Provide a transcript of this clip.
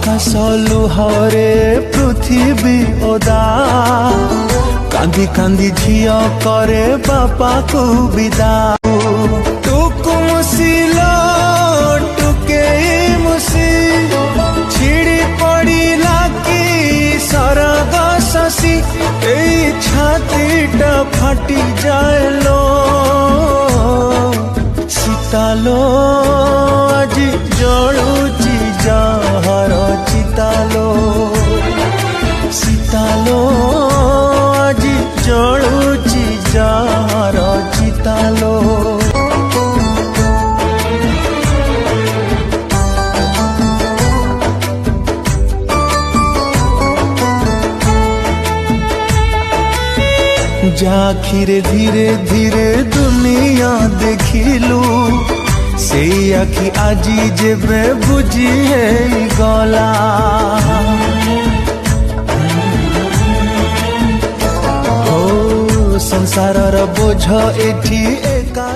आकाश लुहरे पृथ्वी ओदा कांदी कांदी झिया करे बापा को विदा टुकु मुसिलो टुके मुसी छिड़ी पड़ी लाकी सरग शशि ए छातीटा फाटी जाएलो सीतालो आज जलुची जहर चितालो सीतालो आज जलुची जहर चितालो जाखिरे धीरे धीरे दुनिया देखिलु से आखि आजी जेबे बुझी है गला ओ संसार बोझ एठी एका